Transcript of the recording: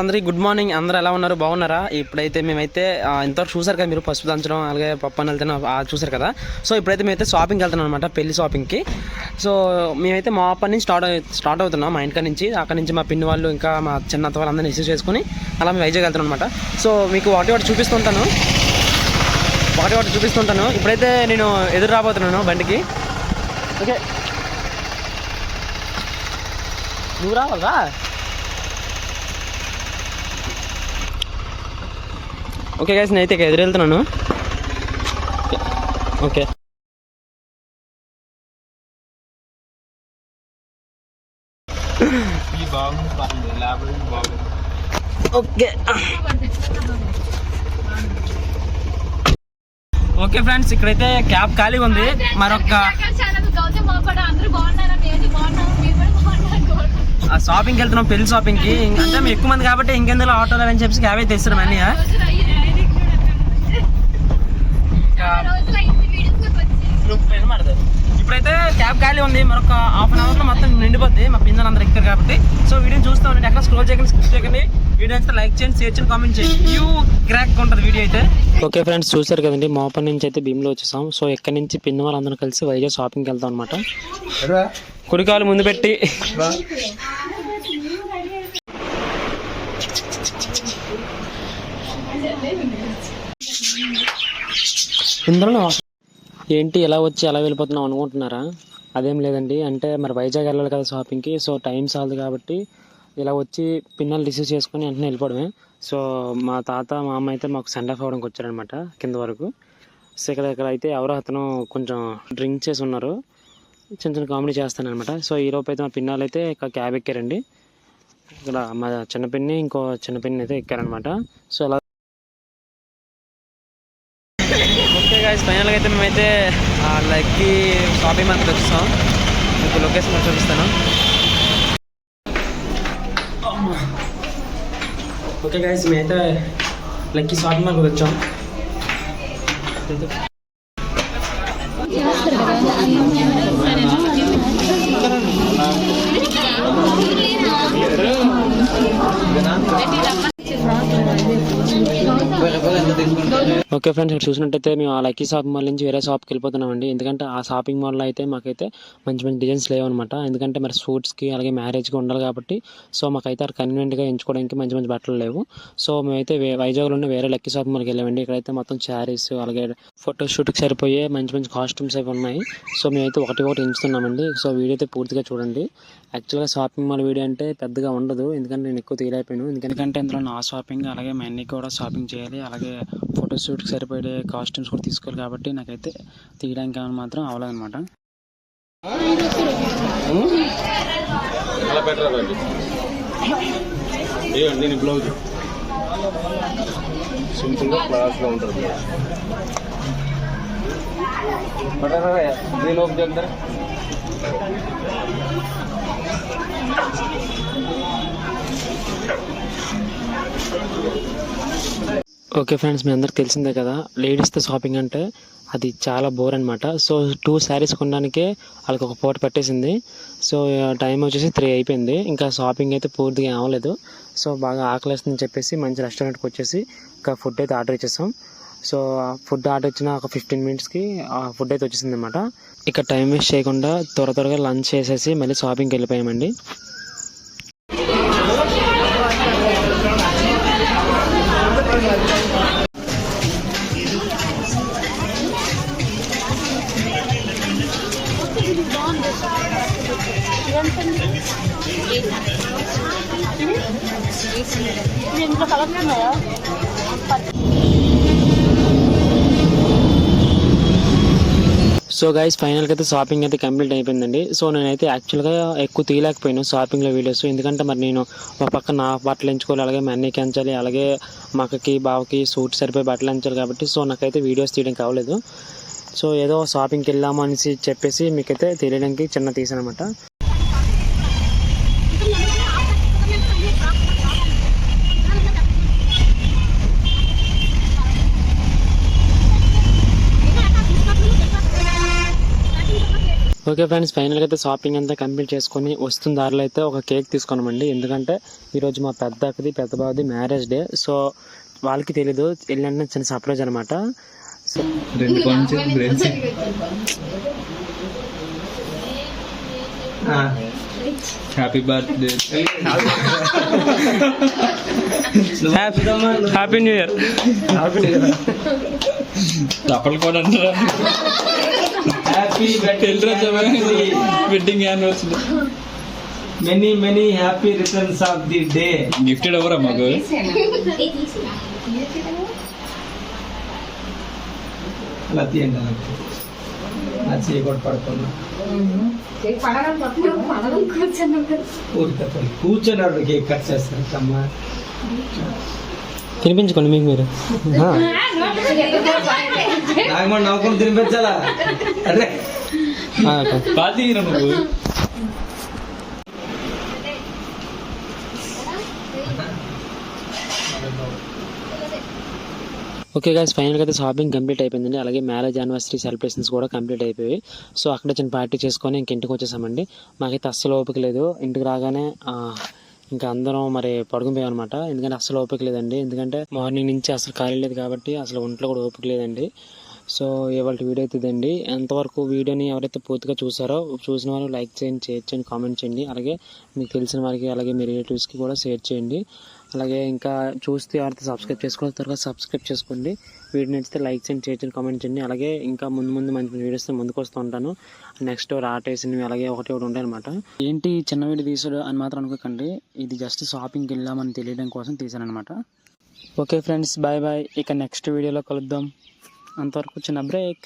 అందరికీ good morning. అందరూ ఎలా ఉన్నారు? బాగున్నారా? ఇప్పుడైతే మేమైతే ఇంతవరకు చూసారు కదా మీరు, పసుపు దంచడం అలాగే పప్పు అని వెళ్తాను చూసారు కదా. సో ఇప్పుడైతే మేమైతే షాపింగ్కి వెళ్తున్నాం అనమాట, పెళ్లి షాపింగ్కి. సో మేమైతే మా అప్పటి నుంచి స్టార్ట్ అవుతున్నాం, మా ఇంటి నుంచి. అక్కడ నుంచి మా పిన్ని వాళ్ళు ఇంకా మా చిన్నత్త వాళ్ళు అందరినీ రిసీవ్ చేసుకుని అలా మేము వైజాగ్ వెళ్తున్నాం అనమాట. సో మీకు ఒకటి చూపిస్తుంటాను. ఇప్పుడైతే నేను ఎదురు రాబోతున్నాను బండికి. ఓకే, నువ్వు రావాలా? ఓకే గైస్, నేనైతే ఎదురు వెళ్తున్నాను. ఓకే, ఓకే ఓకే ఫ్రెండ్స్, ఇక్కడైతే క్యాబ్ ఖాళీగా ఉంది. మరొక షాపింగ్కి వెళ్తున్నాం, పెళ్లి షాపింగ్కి. అంటే మేము ఎక్కువ మంది కాబట్టి ఇంకెందులో ఆటోలో అని చెప్పి క్యాబ్ అయితే ఇస్తున్నాం అన్నీ. ఇప్పుడైతే క్యాబ్ ఖాళీ ఉంది, మరొక హాఫ్ అన్ అవర్లో మొత్తం నిండిపోద్ది. మా పిల్లలు అందరూ ఎక్కారు కాబట్టి. సో వీడియోని చూస్తూ ఉండండి, ఎక్కడ స్క్రోల్ చేయకండి, స్కిప్ చేయకండి. వీడియో అయితే లైక్ చేయండి, షేర్ చేయండి, కామెంట్ చేయండి. క్రాక్ ఉంటుంది వీడియో అయితే. ఓకే ఫ్రెండ్స్, చూసారు కదండి, మోపన్ నుంచి అయితే భీమ్లో వచ్చేసాం. సో ఎక్కడి నుంచి పిన్న వాళ్ళందరూ కలిసి వైజాగ్ షాపింగ్కి వెళ్తాం అనమాట. కుడికాలు ముందు పెట్టి ఇందులో ఏంటి ఎలా వచ్చి ఎలా వెళ్ళిపోతున్నాం అనుకుంటున్నారా? అదేం లేదండి, అంటే మరి వైజాగ్ వెళ్ళాలి కదా షాపింగ్కి. సో టైం చాలదు కాబట్టి ఇలా వచ్చి పిన్నలు రిసీవ్ చేసుకుని వెంటనే వెళ్ళిపోవడమే. సో మా తాత మా అమ్మ అయితే మాకు సెండ్ ఆఫ్ అవ్వడానికి వచ్చారనమాట కింద వరకు. సో ఇక్కడ అయితే ఎవరో అతను కొంచెం డ్రింక్ చేసి ఉన్నారు, చిన్న చిన్న కామెడీ చేస్తానమాట. సో ఈరోజు అయితే మా పిన్నాలు అయితే క్యాబ్ ఎక్కారండి. ఇక్కడ మా చిన్న పిన్ని ఇంకో చిన్న పిన్ని అయితే ఎక్కారనమాట. సో అలా ఓకే గైస్, ఫైనల్గా అయితే మేమైతే లక్కీ షాపింగ్ మాల్కి వచ్చేస్తాం. మీకు లొకేషన్ చూపిస్తాను. ఓకే గైస్, మేమైతే లక్కీ షాపింగ్ మాల్కి వచ్చాం. ఓకే ఫ్రెండ్స్, ఇక్కడ చూసినట్టయితే మేము ఆ లక్కీ షాపింగ్ మాల్ నుంచి వేరే షాప్కి వెళ్ళిపోతున్నామండి. ఎందుకంటే ఆ షాపింగ్ మాల్లో అయితే మాకైతే మంచి మంచి డిజైన్స్ లేవన్నమాట. ఎందుకంటే మరి షూట్స్కి అలాగే మ్యారేజ్కి ఉండాలి కాబట్టి. సో మాకైతే కన్వీనియంట్గా ఎంచుకోవడానికి మంచి మంచి బట్టలు లేవు. సో మేమైతే వైజాగ్లో ఉన్న వేరే లక్కీ షాపింగ్ మాల్కి వెళ్ళామండి. ఇక్కడైతే మొత్తం శారీస్ అలాగే ఫోటోషూట్కి సరిపోయే మంచి మంచి కాస్ట్యూమ్స్ అవి ఉన్నాయి. సో మేమైతే ఒకటి ఎంచుతున్నామండి. సో వీడియో అయితే పూర్తిగా చూడండి. యాక్చువల్గా షాపింగ్ మాల్ వీడియో అంటే పెద్దగా ఉండదు, ఎందుకంటే నేను ఎక్కువ తీయలేకపోయాను. ఎందుకంటే ఇందులో నా షాపింగ్ అలాగే మా అన్నీ కూడా షాపింగ్ చేయాలి, అలాగే ఫోటోషూట్కి సరిపడే కాస్ట్యూమ్స్ కూడా తీసుకోవాలి కాబట్టి నాకైతే తీయడానికి మాత్రం అవ్వలేదన్నమాట. బ్లౌజ్ సింపుల్గా క్లాస్గా ఉంటుంది. ఓకే ఫ్రెండ్స్, మీ అందరికి తెలిసిందే కదా, లేడీస్తో షాపింగ్ అంటే అది చాలా బోర్ అనమాట. సో 2 శారీస్ కొనడానికే వాళ్ళకి ఒక పూట పట్టేసింది. సో టైం వచ్చేసి 3 అయిపోయింది, ఇంకా షాపింగ్ అయితే పూర్తిగా అవ్వలేదు. సో బాగా ఆకలిస్తుందని చెప్పేసి మంచి రెస్టారెంట్కి వచ్చేసి ఇంకా ఫుడ్ అయితే ఆర్డర్ ఇచ్చేసాం. సో ఫుడ్ ఆర్డర్ ఇచ్చిన ఒక 15 మినిట్స్కి ఫుడ్ అయితే వచ్చేసింది అనమాట. ఇక టైం వేస్ట్ చేయకుండా త్వరగా లంచ్ చేసేసి మళ్ళీ షాపింగ్కి వెళ్ళిపోయామండి. సో గైస్, ఫైనల్గా అయితే షాపింగ్ అయితే కంప్లీట్ అయిపోయిందండి. సో నేనైతే యాక్చువల్గా ఎక్కువ తీయలేకపోయాను షాపింగ్లో వీడియోస్, ఎందుకంటే మరి నేను ఒక పక్క నా బట్టలు ఎంచుకోవాలి, అలాగే మా అన్నయ్యకి ఎంచాలి, అలాగే మా అక్కకి బావకి సూట్ సరిపోయి బట్టలు ఎంచాలి కాబట్టి. సో నాకైతే వీడియోస్ తీయడం కావలేదు. సో ఏదో షాపింగ్కి వెళ్ళాము అనేసి చెప్పేసి మీకైతే తెలియడానికి చిన్న తీసాను అనమాట. ఓకే ఫ్రెండ్స్, ఫైనల్గా అయితే షాపింగ్ అంతా కంప్లీట్ చేసుకొని వస్తున్న దారిలో అయితే ఒక కేక్ తీసుకున్నామండి. ఎందుకంటే ఈరోజు మా పెద్ద బాబుది మ్యారేజ్ డే. సో వాళ్ళకి తెలీదు, వెళ్ళండి చిన్న సర్ప్రైజ్ అనమాట. So happy birthday, happy new year. తప్పలు కూడా అంటారా? Happy wedding anniversary. Many happy returns of the day. Gifted ఎవరా మాకు? అలా తీయండి, అలా చేయకూడదు, పడుతున్నా కూర్చొని కేక్ కట్ చేస్తారు అమ్మా. తినిపించుకోండి మీకు మీరు. నాకు మనం నవ్వుకుని తినిపించాలా? అరే పాతి నువ్వు. ఓకే గైస్, ఫైనల్గా అయితే షాపింగ్ కంప్లీట్ అయిపోయిందండి. అలాగే మ్యారేజ్ యానివర్సరీ సెలబ్రేషన్స్ కూడా కంప్లీట్ అయిపోయాయి. సో అక్కడ చిన్న పార్టీ చేసుకొని ఇంక ఇంటికి వచ్చేసామండి. మాకైతే అస్సలు ఓపిక లేదు. ఇంటికి రాగానే ఇంకా అందరం మరి పడుకుపోయాం అనమాట. ఎందుకంటే అస్సలు ఓపిక లేదండి. ఎందుకంటే మార్నింగ్ నుంచి అసలు ఖాళీ లేదు కాబట్టి అసలు ఒంట్లో కూడా ఓపిక లేదండి. సో ఇవాళ వీడియో అవుతుందండి. ఎంతవరకు వీడియోని ఎవరైతే పూర్తిగా చూసిన వారు లైక్ చేయండి, షేర్ చేయండి, కామెంట్ చేయండి. అలాగే మీకు తెలిసిన వారికి, అలాగే మీ రిలేటివ్స్కి కూడా షేర్ చేయండి. అలాగే ఇంకా చూస్తే ఎవరైతే సబ్స్క్రైబ్ చేసుకోవాలి తర్వాత సబ్స్క్రైబ్ చేసుకోండి. వీడియో నచ్చితే లైక్ చేయండి, షేర్ చేయండి, కామెంట్ చేయండి. అలాగే ఇంకా ముందు మంచి వీడియోస్తో ముందుకు వస్తూ ఉంటాను. నెక్స్ట్ రాటేసినవి అలాగే ఒకటి ఉంటాయి అనమాట. ఏంటి చిన్న వీడియో తీసాడు అని మాత్రం అనుకోకండి. ఇది జస్ట్ షాపింగ్కి వెళ్ళామని తెలియడం కోసం తీసాను అనమాట. Okay friends, bye bye. ఇక నెక్స్ట్ వీడియోలో కలుద్దాం. అంతవరకు చిన్న బ్రేక్.